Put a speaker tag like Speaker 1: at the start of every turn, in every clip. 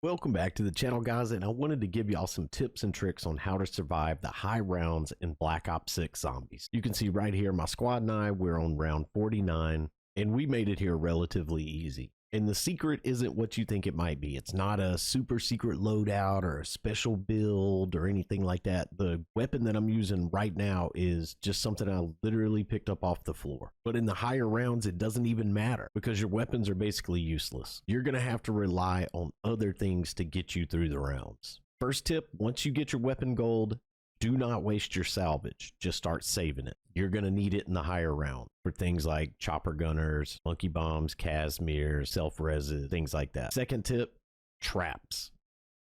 Speaker 1: Welcome back to the channel, guys, and I wanted to give y'all some tips and tricks on how to survive the high rounds in Black Ops 6 Zombies. You can see right here, my squad and I, we're on round 49, and we made it here relatively easy. And the secret isn't what you think it might be. It's not a super secret loadout or a special build or anything like that. The weapon that I'm using right now is just something I literally picked up off the floor. But in the higher rounds, it doesn't even matter because your weapons are basically useless. You're going to have to rely on other things to get you through the rounds. First tip, once you get your weapon gold, do not waste your salvage. Just start saving it. You're going to need it in the higher round for things like chopper gunners, monkey bombs, Casimir, self-reses, things like that. Second tip, traps.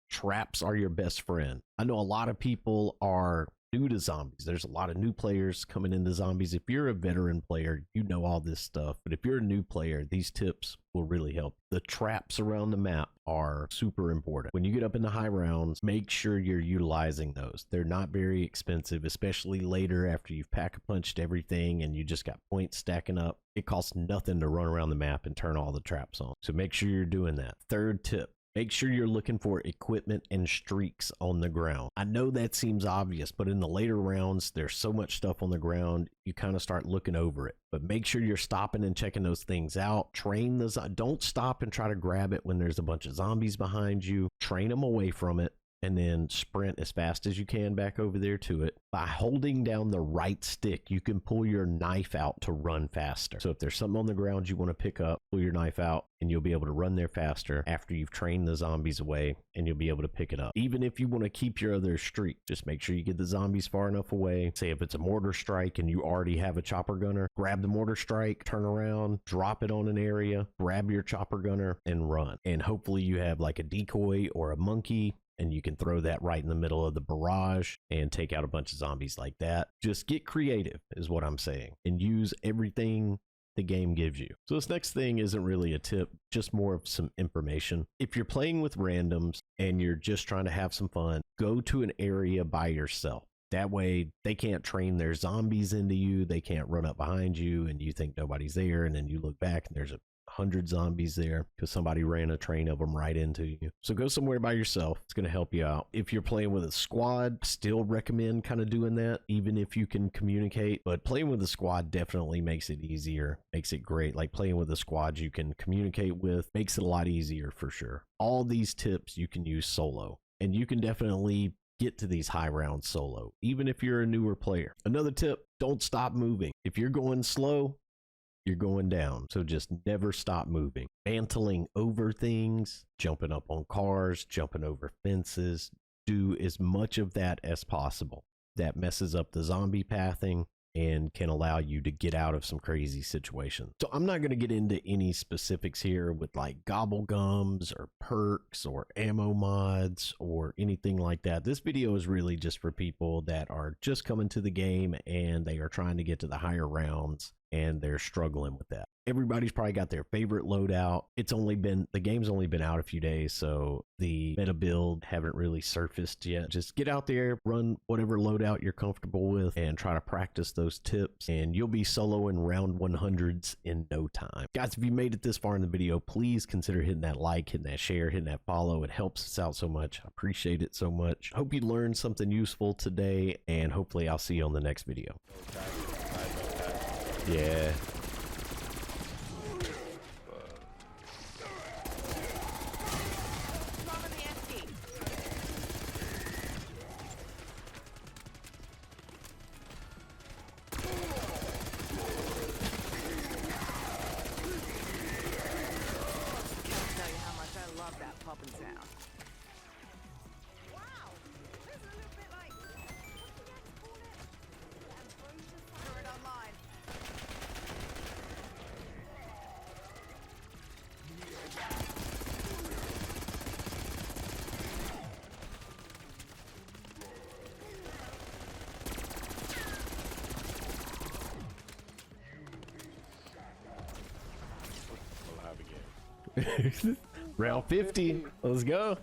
Speaker 1: Traps are your best friend. I know a lot of people are new to zombies. There's a lot of new players coming into zombies. If you're a veteran player, you know all this stuff. But if you're a new player, these tips will really help. The traps around the map are super important. When you get up in the high rounds, make sure you're utilizing those. They're not very expensive, especially later after you've pack-a-punched everything and you just got points stacking up. It costs nothing to run around the map and turn all the traps on. So make sure you're doing that. Third tip, make sure you're looking for equipment and streaks on the ground. I know that seems obvious, but in the later rounds, there's so much stuff on the ground, you kind of start looking over it. But make sure you're stopping and checking those things out. Train those. Don't stop and try to grab it when there's a bunch of zombies behind you. Train them away from it, and then sprint as fast as you can back over there to it. By holding down the right stick, you can pull your knife out to run faster. So if there's something on the ground you want to pick up, pull your knife out, and you'll be able to run there faster after you've trained the zombies away, and you'll be able to pick it up. Even if you want to keep your other streak, just make sure you get the zombies far enough away. Say if it's a mortar strike and you already have a chopper gunner, grab the mortar strike, turn around, drop it on an area, grab your chopper gunner, and run. And hopefully you have like a decoy or a monkey, and you can throw that right in the middle of the barrage and take out a bunch of zombies like that. Just get creative is what I'm saying, and use everything the game gives you. So this next thing isn't really a tip, just more of some information. If you're playing with randoms and you're just trying to have some fun, go to an area by yourself. That way they can't train their zombies into you. They can't run up behind you and you think nobody's there, and then you look back and there's 100 zombies there because somebody ran a train of them right into you. So go somewhere by yourself. It's going to help you out. If you're playing with a squad, still recommend kind of doing that, even if you can communicate. But playing with a squad definitely makes it easier, makes it great. Like playing with a squad you can communicate with makes it a lot easier for sure. All these tips you can use solo, and you can definitely get to these high rounds solo, even if you're a newer player. Another tip, don't stop moving. If you're going slow, you're going down. So just never stop moving. Mantling over things, jumping up on cars, jumping over fences. Do as much of that as possible. That messes up the zombie pathing and can allow you to get out of some crazy situations. So I'm not going to get into any specifics here with like gobble gums or perks or ammo mods or anything like that. This video is really just for people that are just coming to the game and they are trying to get to the higher rounds and they're struggling with that. Everybody's probably got their favorite loadout. The game's only been out a few days, so the meta build haven't really surfaced yet. Just get out there, run whatever loadout you're comfortable with, and try to practice those tips, and you'll be soloing round 100s in no time. Guys, if you made it this far in the video, please consider hitting that like, hitting that share, hitting that follow. It helps us out so much. I appreciate it so much. Hope you learned something useful today, and hopefully I'll see you on the next video. Yeah. Round 50. Let's go.